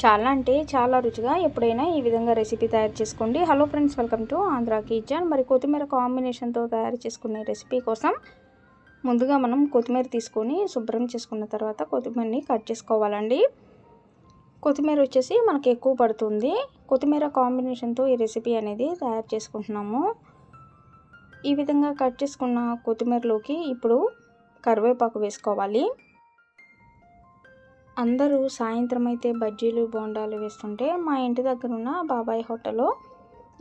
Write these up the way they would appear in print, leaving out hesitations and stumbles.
చాలా అంటే చాలా రుచిగా ఎప్పుడైనా ఈ విధంగా రెసిపీ తయారు చేసుకోండి. Hello friends, welcome to Andhra kitchen. మరి కొత్తిమీర కాంబినేషన్తో తయారు చేసుకునే రెసిపీ కోసం ముందుగా మనం కొత్తిమీర తీసుకొని శుభ్రం చేసుకున్న తర్వాత కొత్తిమీరని కట్ చేసుకోవాలండి. కొత్తిమీర వచ్చేసి మనకి ఎక్కువ పడుతుంది. కొత్తిమీర కాంబినేషన్తో ఈ రెసిపీ అనేది తయారు చేసుకుంటున్నాము. ఈ విధంగా కట్ చేసుకున్న కొత్తిమీరలోకి ఇప్పుడు కరివేపాకు వేసుకోవాలి. అందరూ సాయంత్రం అయితే బజ్జీలు బోండాలు వేస్తుంటే మా ఇంటి దగ్గర ఉన్న బాబాయ్ హోటల్లో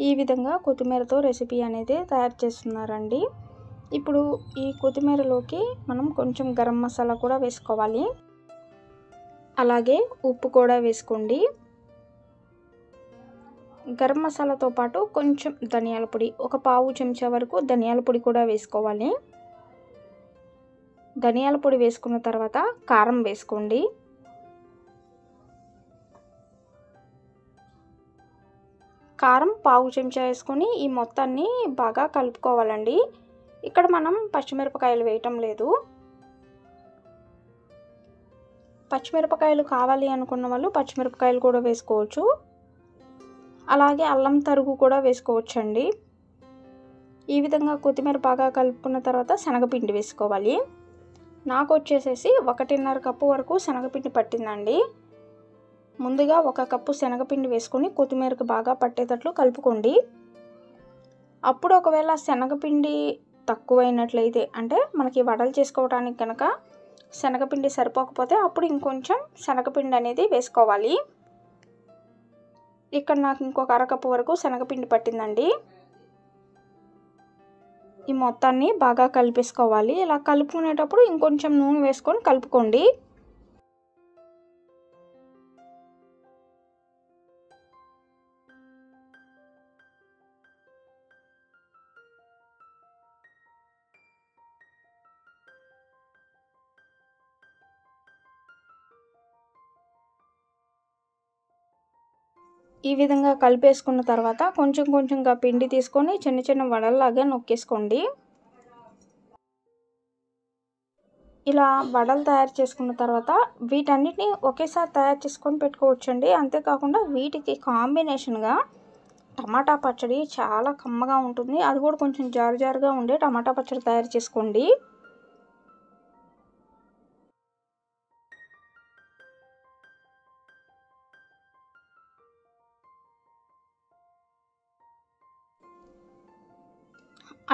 ఈ విధంగా కొత్తిమీరతో రెసిపీ అనేది తయారు చేస్తున్నారండి. ఇప్పుడు ఈ కొత్తిమీరలోకి మనం కొంచెం గరం మసాలా కూడా వేసుకోవాలి. అలాగే ఉప్పు కూడా వేసుకోండి. గరం మసాలాతో పాటు కొంచెం ధనియాల పొడి, ఒక పావు చెంచా వరకు ధనియాల పొడి కూడా వేసుకోవాలి. ధనియాల పొడి వేసుకున్న తర్వాత కారం వేసుకోండి. కారం పావు చెంచా వేసుకొని ఈ మొత్తాన్ని బాగా కలుపుకోవాలండి. ఇక్కడ మనం పచ్చిమిరపకాయలు వేయటం లేదు. పచ్చిమిరపకాయలు కావాలి అనుకున్న వాళ్ళు పచ్చిమిరపకాయలు కూడా వేసుకోవచ్చు. అలాగే అల్లం తరుగు కూడా వేసుకోవచ్చండి. ఈ విధంగా కొత్తిమీర బాగా కలుపుకున్న తర్వాత శనగపిండి వేసుకోవాలి. నాకు వచ్చేసేసి 1.5 కప్పు వరకు శనగపిండి పట్టిందండి. ముందుగా 1 కప్పు శనగపిండి వేసుకొని కొత్తిమీరకు బాగా పట్టేటట్లు కలుపుకోండి. అప్పుడు ఒకవేళ శనగపిండి తక్కువైనట్లయితే, అంటే మనకి వడలు చేసుకోవడానికి కనుక శనగపిండి సరిపోకపోతే అప్పుడు ఇంకొంచెం శనగపిండి అనేది వేసుకోవాలి. ఇక్కడ నాకు ఇంకొక 1/2 కప్పు వరకు శనగపిండి పట్టిందండి. ఈ మొత్తాన్ని బాగా కలిపేసుకోవాలి. ఇలా కలుపుకునేటప్పుడు ఇంకొంచెం నూనె వేసుకొని కలుపుకోండి. ఈ విధంగా కలిపేసుకున్న తర్వాత కొంచెం కొంచెంగా పిండి తీసుకొని చిన్న చిన్న వడల్లాగా నొక్కేసుకోండి. ఇలా వడలు తయారు చేసుకున్న తర్వాత వీటన్నిటిని ఒకేసారి తయారు చేసుకొని పెట్టుకోవచ్చండి. అంతేకాకుండా వీటికి కాంబినేషన్గా టమాటా పచ్చడి చాలా కమ్మగా ఉంటుంది. అది కూడా కొంచెం జారు జారుగా ఉండే టమాటా పచ్చడి తయారు చేసుకోండి.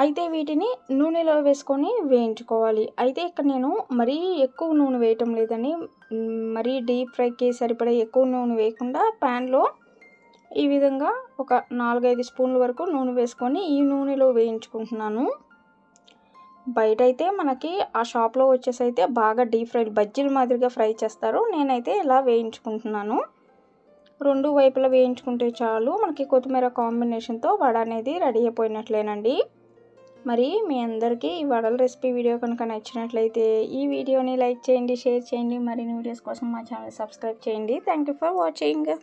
అయితే వీటిని నూనెలో వేసుకొని వేయించుకోవాలి. అయితే ఇక్కడ నేను మరీ ఎక్కువ నూనె వేయటం లేదని, మరీ డీప్ ఫ్రైకి సరిపడే ఎక్కువ నూనె వేయకుండా ప్యాన్లో ఈ విధంగా ఒక 4-5 స్పూన్ల వరకు నూనె వేసుకొని ఈ నూనెలో వేయించుకుంటున్నాను. బయట అయితే మనకి ఆ షాప్లో వచ్చేసి అయితే బాగా డీప్ ఫ్రై బజ్జీల మాదిరిగా ఫ్రై చేస్తారు. నేనైతే ఇలా వేయించుకుంటున్నాను. 2 వైపులా వేయించుకుంటే చాలు. మనకి కొత్తిమీర కాంబినేషన్తో వడ అనేది రెడీ అయిపోయినట్లేనండి. మరి మీ అందరికీ ఈ వడల రెసిపీ వీడియో కనుక నచ్చినట్లయితే ఈ వీడియోని లైక్ చేయండి, షేర్ చేయండి. మరిన్ని వీడియోస్ కోసం మా ఛానల్ సబ్స్క్రైబ్ చేయండి. Thank you for watching.